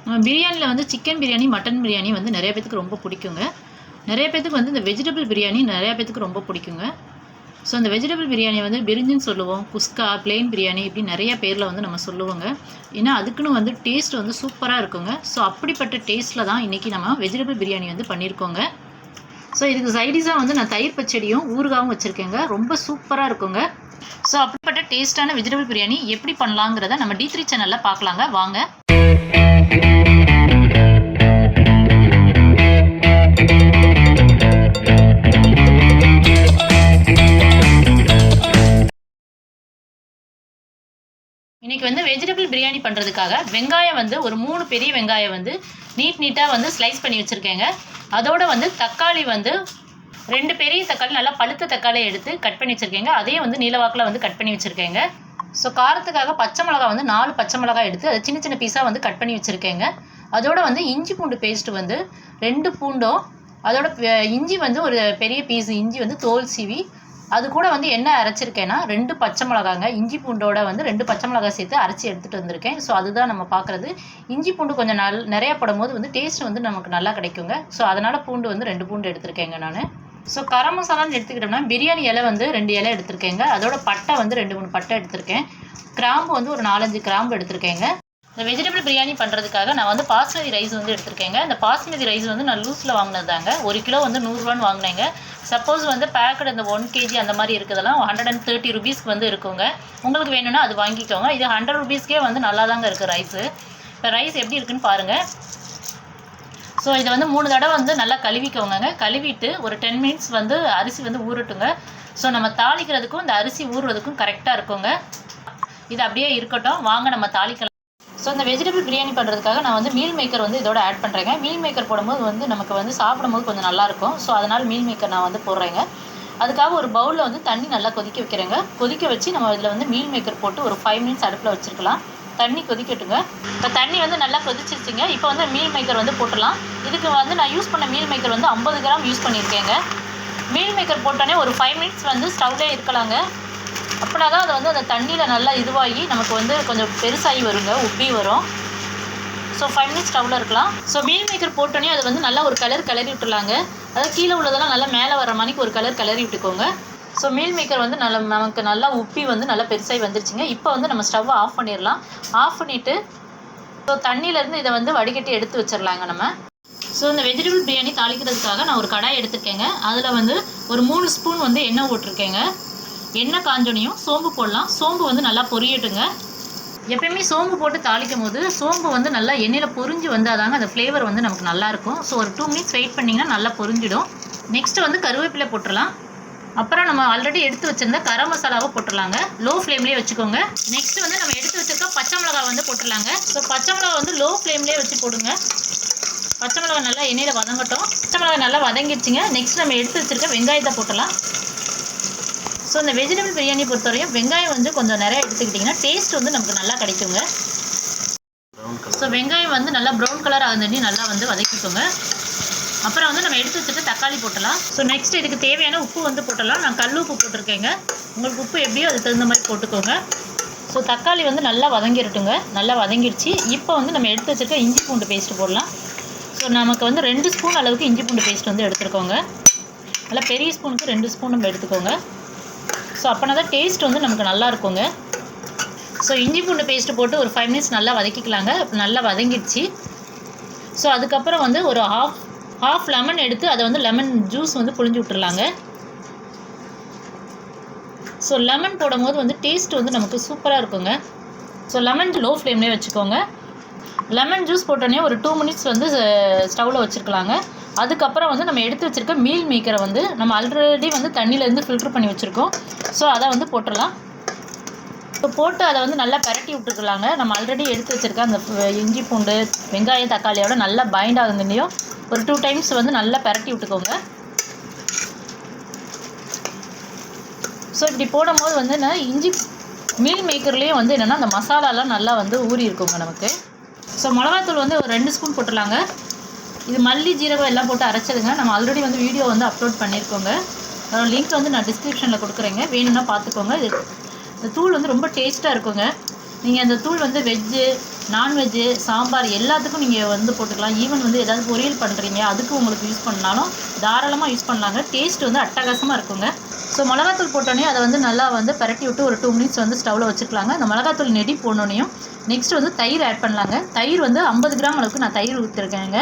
பிரியாணியில் வந்து chicken biryani, mutton biryani வந்து நிறைய பேத்துக்கு ரொம்ப பிடிக்குங்க. நிறைய பேத்துக்கு வந்து இந்த வெஜிடபிள் பிரியாணி நிறையா பேத்துக்கு ரொம்ப பிடிக்குங்க. ஸோ அந்த வெஜிடபிள் பிரியாணி வந்து பிரிஞ்சின்னு சொல்லுவோம், குஸ்கா, பிளெயின் பிரியாணி இப்படி நிறைய பேரில் வந்து நம்ம சொல்லுவோங்க. ஏன்னா அதுக்குன்னு வந்து டேஸ்ட் வந்து சூப்பராக இருக்குங்க. ஸோ அப்படிப்பட்ட டேஸ்ட்டில் தான் இன்றைக்கி நம்ம வெஜிடபிள் பிரியாணி வந்து பண்ணியிருக்கோங்க. ஸோ இதுக்கு சைடிஷாக வந்து நான் தயிர் பச்சடியும் ஊறுகாவும் வச்சுருக்கேங்க. ரொம்ப சூப்பராக இருக்குங்க. ஸோ அப்படிப்பட்ட டேஸ்ட்டான வெஜிடபிள் பிரியாணி எப்படி பண்ணலாங்கிறத நம்ம D3 சேனலில் பார்க்கலாங்க, வாங்க. இன்றைக்கி வந்து வெஜிடபிள் பிரியாணி பண்ணுறதுக்காக வெங்காயம் வந்து ஒரு 3 பெரிய வெங்காயம் வந்து நீட்டாக வந்து ஸ்லைஸ் பண்ணி வச்சுருக்கேங்க. அதோடு வந்து தக்காளி வந்து 2 பெரிய தக்காளி நல்லா பழுத்த தக்காளியை எடுத்து கட் பண்ணி வச்சுருக்கேங்க. அதையும் வந்து நீளவாக்கில் வந்து கட் பண்ணி வச்சுருக்கேங்க. ஸோ காரத்துக்காக பச்சை மிளகா வந்து 4 பச்சை மிளகாய் எடுத்து அதை சின்ன சின்ன பீஸாக வந்து கட் பண்ணி வச்சுருக்கேங்க. அதோடு வந்து இஞ்சி பூண்டு பேஸ்ட்டு வந்து 2 பூண்டும், அதோட இஞ்சி வந்து ஒரு பெரிய பீஸ் இஞ்சி வந்து தோல் சீவி, அது கூட வந்து என்ன அரைச்சிருக்கேன்னா 2 பச்சை மிளகாங்க. இஞ்சி பூண்டோட வந்து 2 பச்சை மிளகாய் சேர்த்து அரைச்சி எடுத்துகிட்டு வந்திருக்கேன். ஸோ அதுதான் நம்ம பார்க்குறது. இஞ்சி பூண்டு கொஞ்சம் நிறையா போடும்போது வந்து டேஸ்ட் வந்து நமக்கு நல்லா கிடைக்குங்க. ஸோ அதனால் பூண்டு வந்து 2 பூண்டு எடுத்திருக்கேங்க நான். ஸோ கரம் மசாலான்னு எடுத்துக்கிட்டோம்னா பிரியாணி இலை வந்து 2 இலை எடுத்திருக்கேங்க. அதோட பட்டை வந்து 2-3 பட்டை எடுத்திருக்கேன். கிராம்பு வந்து ஒரு 4-5 கிராம்பு எடுத்திருக்கேங்க. இந்த வெஜிடபிள் பிரியாணி பண்ணுறதுக்காக நான் வந்து பாஸ்மதி ரைஸ் வந்து எடுத்திருக்கேங்க. இந்த பாஸ்மதி ரைஸ் வந்து நான் லூஸில் வாங்கினது தாங்க. 1 கிலோ வந்து 100 ரூபான்னு வாங்கினேங்க. சப்போஸ் வந்து பேக்கடு இந்த 1 kg அந்த மாதிரி இருக்குதெல்லாம் 130 ருபீஸ்க்கு வந்து இருக்குங்க. உங்களுக்கு வேணும்னா அது வாங்கிக்கோங்க. இது 100 ருபீஸ்க்கே வந்து நல்லா தாங்க இருக்குது ரைஸு. இப்போ ரைஸ் எப்படி இருக்குன்னு பாருங்கள். ஸோ இதை வந்து 3 தடவை வந்து நல்லா கழுவிக்கோங்க. கழுவிட்டு ஒரு 10 மினிட்ஸ் வந்து அரிசி வந்து ஊறட்டுங்க. ஸோ நம்ம தாளிக்கிறதுக்கும் இந்த அரிசி ஊறுறதுக்கும் கரெக்டாக இருக்குங்க. இது அப்படியே இருக்கட்டும், வாங்க நம்ம தாளிக்கலாம். ஸோ இந்த வெஜிடபிள் பிரியாணி பண்ணுறதுக்காக நான் வந்து மீல் மேக்கர் வந்து இதோட ஆட் பண்ணுறேங்க. மீல் மேக்கர் போடும்போது வந்து நமக்கு வந்து சாப்பிடும்போது கொஞ்சம் நல்லாயிருக்கும். ஸோ அதனால் மீல் மேக்கர் நான் வந்து போடுறேங்க. அதுக்காக ஒரு பவுலில் வந்து தண்ணி நல்லா கொதிக்க வைக்கிறேங்க. கொதிக்க வச்சு நம்ம இதில் வந்து மீல் மேக்கர் போட்டு ஒரு 5 மினிட்ஸ் அடுப்பில் வச்சுருக்கலாம். தண்ணி கொதிக்கட்டுங்க. இப்போ தண்ணி வந்து நல்லா கொதிச்சிருச்சுங்க. இப்போ வந்து மீல் மேக்கர் வந்து போட்டுடலாம். இதுக்கு வந்து நான் யூஸ் பண்ண மீல் மேக்கர் வந்து 50 கிராம் யூஸ் பண்ணியிருக்கேங்க. மீல் மேக்கர் போட்டோன்னே ஒரு 5 மினிட்ஸ் வந்து ஸ்டவ்லேயே இருக்கலாங்க. அப்படின்னா தான் அது வந்து அந்த தண்ணியில் நல்லா இதுவாகி நமக்கு வந்து கொஞ்சம் பெருசாகி வருங்க, உப்பி வரும். ஸோ 5 மினிட்ஸ் ஸ்டவ்வில் இருக்கலாம். ஸோ மீல் மேக்கர் போட்டோன்னே அது வந்து நல்லா ஒரு கலர் கிளறி விட்டுலாங்க. அதாவது கீழே உள்ளதெல்லாம் நல்லா மேலே வர மாதிரிக்கு ஒரு கலர் கிளறி விட்டுக்கோங்க. ஸோ மீல் மேக்கர் வந்து நமக்கு நல்லா உப்பி வந்து நல்லா பெருசாகி வந்துருச்சுங்க. இப்போ வந்து நம்ம ஸ்டவ்வை ஆஃப் பண்ணிடலாம். ஆஃப் பண்ணிவிட்டு ஸோ தண்ணியிலேருந்து இதை வந்து வடிகட்டி எடுத்து வச்சிடலாங்க நம்ம. ஸோ இந்த வெஜிடபிள் பிரியாணி தாளிக்கிறதுக்காக நான் ஒரு கடாய் எடுத்துருக்கேங்க. அதில் வந்து ஒரு 3 ஸ்பூன் வந்து எண்ணெய் போட்டிருக்கேங்க. எண்ணெய் காஞ்சோனையும் சோம்பு போடலாம். சோம்பு வந்து நல்லா பொரியட்டுங்க. எப்பயுமே சோம்பு போட்டு தாளிக்கும் போது சோம்பு வந்து நல்லா எண்ணெயில் பொரிஞ்சு வந்தால் தாங்க அந்த ஃப்ளேவர் வந்து நமக்கு நல்லாயிருக்கும். ஸோ ஒரு 2 மினிட்ஸ் வெயிட் பண்ணிங்கன்னா நல்லா பொரிஞ்சிடும். நெக்ஸ்ட்டு வந்து கருவேப்பிலை போட்டுடலாம். அப்புறம் நம்ம ஆல்ரெடி எடுத்து வச்சுருந்த கரம் மசாலாவை போட்டுடலாங்க. லோ ஃப்ளேம்லேயே வச்சுக்கோங்க. நெக்ஸ்ட்டு வந்து நம்ம எடுத்து வச்சுருக்க பச்சை மிளகா வந்து போட்டுடலாங்க. ஸோ பச்சை மிளகா வந்து லோ ஃப்ளேம்லேயே வச்சு போடுங்க. பச்சை மிளகா நல்லா எண்ணெயில் வதங்கட்டும். பச்சை மிளகா நல்லா வதங்கிடுச்சிங்க. நெக்ஸ்ட் நம்ம எடுத்து வச்சுருக்க வெங்காயத்தை போட்டுடலாம். ஸோ இந்த வெஜிடபிள் பிரியாணி பொறுத்தவரையும் வெங்காயம் வந்து கொஞ்சம் நிறையா எடுத்துக்கிட்டிங்கன்னா டேஸ்ட் வந்து நமக்கு நல்லா கிடைக்குங்க. ஸோ வெங்காயம் வந்து நல்லா ப்ரௌன் கலர் ஆகுதுன்னு நல்லா வந்து வதக்கிக்கோங்க. அப்புறம் வந்து நம்ம எடுத்து வச்சுட்டு தக்காளி போட்டலாம். ஸோ நெக்ஸ்ட் இதுக்கு தேவையான உப்பு வந்து போட்டலாம். நான் கல் உப்பு போட்டிருக்கேங்க. உங்களுக்கு உப்பு எப்படியோ அதுக்கு தகுந்த மாதிரி போட்டுக்கோங்க. ஸோ தக்காளி வந்து நல்லா வதங்கிடட்டுங்க. நல்லா வதங்கிடுச்சு. இப்போ வந்து நம்ம எடுத்து வச்சுருக்க இஞ்சி பூண்டு பேஸ்ட்டு போடலாம். ஸோ நமக்கு வந்து 2 ஸ்பூன் அளவுக்கு இஞ்சி பூண்டு பேஸ்ட் வந்து எடுத்துருக்கோங்க. நல்லா பெரிய ஸ்பூனுக்கு 2 ஸ்பூன் நம்ம எடுத்துக்கோங்க. ஸோ அப்போனா தான் டேஸ்ட் வந்து நமக்கு நல்லா இருக்குங்க. ஸோ இஞ்சி பூண்டு பேஸ்ட்டு போட்டு ஒரு 5 மினிட்ஸ் நல்லா வதக்கிக்கலாங்க. நல்லா வதங்கிடுச்சு. ஸோ அதுக்கப்புறம் வந்து ஒரு ஹாஃப் லெமன் எடுத்து அதை வந்து லெமன் ஜூஸ் வந்து புழிஞ்சு விட்டுருலாங்க. ஸோ லெமன் போடும்போது வந்து டேஸ்ட் வந்து நமக்கு சூப்பராக இருக்குங்க. ஸோ லெமன் லோ ஃப்ளேம்லேயே வச்சுக்கோங்க. லெமன் ஜூஸ் போட்டோன்னே ஒரு 2 மினிட்ஸ் வந்து ஸ்டவ்வில் வச்சுருக்கலாங்க. அதுக்கப்புறம் வந்து நம்ம எடுத்து வச்சுருக்க மீல் மேக்கரை வந்து நம்ம ஆல்ரெடி வந்து தண்ணியிலேருந்து ஃபில்ட்ரு பண்ணி வச்சுருக்கோம். ஸோ அதை வந்து போட்டுடலாம். இப்போ போட்டு அதை வந்து நல்லா பரட்டி விட்டுருக்கலாங்க. நம்ம ஆல்ரெடி எடுத்து வச்சுருக்க அந்த இஞ்சி பூண்டு வெங்காயம் தக்காளியோட நல்லா பைண்ட் ஆகுதுலையும் ஒரு 2 டைம்ஸ் வந்து நல்லா பரட்டி விட்டுக்கோங்க. ஸோ இப்படி போடும்போது வந்து இஞ்சி மீல் மேக்கர்லேயும் வந்து என்னென்னா அந்த மசாலாலாம் நல்லா வந்து ஊறி இருக்குங்க நமக்கு. ஸோ மிளகாத்தூள் வந்து ஒரு 2 ஸ்பூன் போட்டுடலாங்க. இது மல்லி ஜீரகம் எல்லாம் போட்டு அரைச்சதுங்க. நம்ம ஆல்ரெடி வந்து வீடியோ வந்து அப்லோட் பண்ணியிருக்கோங்க. லிங்க் வந்து நான் டிஸ்கிரிப்ஷனில் கொடுக்குறேங்க, வேணும்னா பார்த்துக்கோங்க. இந்த தூள் வந்து ரொம்ப டேஸ்ட்டாக இருக்குங்க. நீங்கள் அந்த தூள் வந்து வெஜ்ஜு நான்வெஜ்ஜு சாம்பார் எல்லாத்துக்கும் நீங்கள் வந்து போட்டுக்கலாம். ஈவன் வந்து ஏதாவது பொரியல் பண்ணுறீங்க அதுக்கு உங்களுக்கு யூஸ் பண்ணாலும் தாராளமாக யூஸ் பண்ணலாங்க. டேஸ்ட் வந்து அட்டகாசமாக இருக்குங்க. ஸோ மிளகாத்தூள் போட்டோன்னே அதை வந்து நல்லா வந்து பரட்டி விட்டு ஒரு 2 மினிட்ஸ் வந்து ஸ்டவ்வில் வச்சுக்கலாங்க. அந்த மிளகாத்தூள் நெடி போடணுன்னையும் நெக்ஸ்ட் வந்து தயிர் ஆட் பண்ணலாங்க. தயிர் வந்து 50 கிராம் அளவுக்கு நான் தயிர் ஊற்றிருக்கேங்க.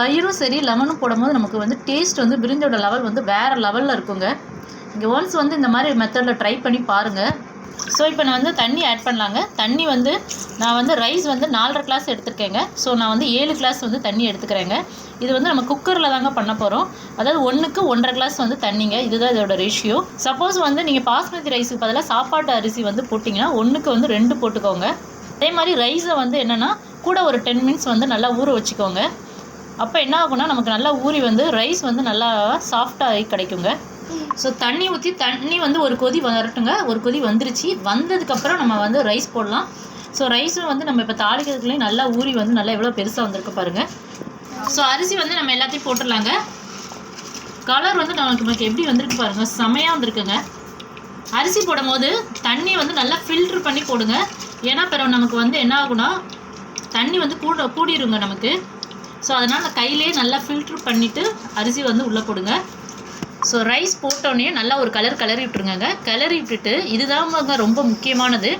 தயிரும் சரி லெமனும் போடும்போது நமக்கு வந்து டேஸ்ட் வந்து பிரிஞ்சோட லெவல் வந்து வேறு லெவலில் இருக்குங்க. இங்கே ஒன்ஸ் வந்து இந்த மாதிரி மெத்தடில் ட்ரை பண்ணி பாருங்கள். ஸோ இப்போ நான் வந்து தண்ணி ஆட் பண்ணலாங்க. தண்ணி வந்து நான் வந்து ரைஸ் வந்து 4.5 கிளாஸ் எடுத்துருக்கேங்க. ஸோ நான் வந்து 7 கிளாஸ் வந்து தண்ணி எடுத்துக்கிறேங்க. இது வந்து நம்ம குக்கரில் தாங்க பண்ண போகிறோம். அதாவது 1க்கு 1.5 கிளாஸ் வந்து தண்ணிங்க. இதுதான் இதோட ரேஷியோ. சப்போஸ் வந்து நீங்கள் பாஸ்மதி ரைஸுக்கு பதிலாக சாப்பாட்டு அரிசி வந்து போட்டிங்கன்னா 1க்கு வந்து 2 போட்டுக்கோங்க. அதே மாதிரி ரைஸை வந்து என்னென்னா கூட ஒரு 10 மினிட்ஸ் வந்து நல்லா ஊற வச்சுக்கோங்க. அப்போ என்ன ஆகும்னா நமக்கு நல்லா ஊறி வந்து ரைஸ் வந்து நல்லா சாஃப்டாகி கிடைக்குங்க. ஸோ தண்ணி ஊற்றி தண்ணி வந்து ஒரு கொதி வரட்டுங்க. ஒரு கொதி வந்துருச்சு. வந்ததுக்கப்புறம் நம்ம வந்து ரைஸ் போடலாம். ஸோ ரைஸும் வந்து நம்ம இப்போ தாளிக்கிறதுக்குள்ளேயும் நல்லா ஊறி வந்து நல்லா எவ்வளோ பெருசாக வந்திருக்கு பாருங்கள். ஸோ அரிசி வந்து நம்ம எல்லாத்தையும் போட்டுடலாங்க. கலர் வந்து நமக்கு எப்படி வந்திருக்கு பாருங்கள், செமையாக வந்திருக்குங்க. அரிசி போடும்போது தண்ணி வந்து நல்லா ஃபில்ட்ரு பண்ணி போடுங்க. ஏன்னா பிறகு நமக்கு வந்து என்ன ஆகுனா தண்ணி வந்து கூடிருங்க நமக்கு. ஸோ அதனால் கையிலே நல்லா ஃபில்ட்ரு பண்ணிவிட்டு அரிசி வந்து உள்ளே போடுங்க. ஸோ ரைஸ் போட்டோன்னே நல்லா ஒரு கிளறி விட்டுருங்க. கிளறி விட்டுட்டு இதுதாங்க ரொம்ப முக்கியமானது.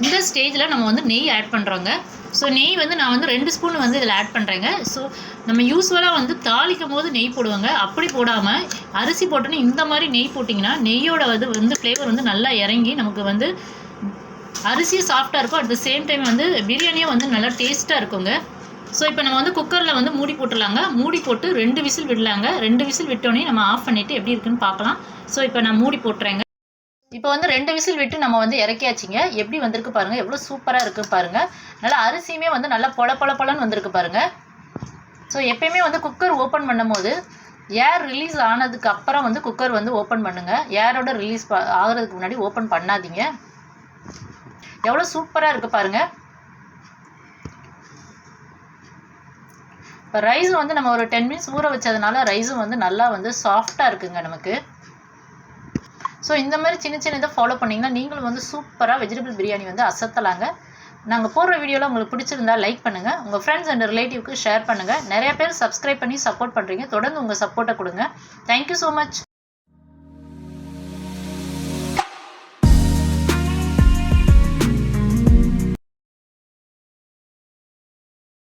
இந்த ஸ்டேஜில் நம்ம வந்து நெய் ஆட் பண்ணுறோங்க. ஸோ நெய் வந்து நான் வந்து 2 ஸ்பூன் வந்து இதில் ஆட் பண்ணுறேங்க. ஸோ நம்ம யூஸ்வலாக வந்து தாளிக்கும் போது நெய் போடுவாங்க. அப்படி போடாமல் அரிசி போட்டோன்னே இந்த மாதிரி நெய் போட்டிங்கன்னா நெய்யோட வந்து ஃப்ளேவர் வந்து நல்லா இறங்கி நமக்கு வந்து அரிசியும் சாஃப்டாக இருக்கும். அட் த சேம் டைம் வந்து பிரியாணியும் வந்து நல்லா டேஸ்ட்டாக இருக்குங்க. ஸோ இப்போ நம்ம வந்து குக்கரில் வந்து மூடி போட்டுடலாங்க. மூடி போட்டு 2 விசில் விடலாங்க. 2 விசில் விட்டோன்னே நம்ம ஆஃப் பண்ணிவிட்டு எப்படி இருக்குன்னு பார்க்கலாம். ஸோ இப்போ நான் மூடி போட்டுறேங்க. இப்போ வந்து 2 விசில் விட்டு நம்ம வந்து இறக்கியாச்சிங்க. எப்படி வந்திருக்கு பாருங்கள், எவ்வளோ சூப்பராக இருக்குது பாருங்கள். நல்லா அரிசியுமே வந்து நல்லா பொலன்னு வந்திருக்கு பாருங்கள். ஸோ எப்பயுமே வந்து குக்கர் ஓப்பன் பண்ணும் போது ஏர் ரிலீஸ் ஆனதுக்கு அப்புறம் வந்து குக்கர் வந்து ஓப்பன் பண்ணுங்கள். ஏரோட ரிலீஸ் ஆகிறதுக்கு முன்னாடி ஓப்பன் பண்ணாதீங்க. எவ்வளோ சூப்பராக இருக்குது பாருங்கள். இப்போ ரைஸும் வந்து நம்ம ஒரு 10 மினிட்ஸ் ஊற வச்சதுனால ரைஸும் வந்து நல்லா வந்து சாஃப்டாக இருக்குங்க நமக்கு. ஸோ இந்த மாதிரி சின்ன இதை ஃபாலோ பண்ணிங்கன்னா நீங்களும் வந்து சூப்பராக வெஜிடபிள் பிரியாணி வந்து அசத்தலாங்க. நாங்கள் போடுற வீடியோவில் உங்களுக்கு பிடிச்சிருந்தா லைக் பண்ணுங்கள். உங்கள் ஃப்ரெண்ட்ஸ் அண்ட் ரிலேட்டிவ்க்கு ஷேர் பண்ணுங்கள். நிறைய பேர் சப்ஸ்கிரைப் பண்ணி சப்போர்ட் பண்ணுறீங்க. தொடர்ந்து உங்கள் சப்போர்ட்டை கொடுங்க. Thank you so much.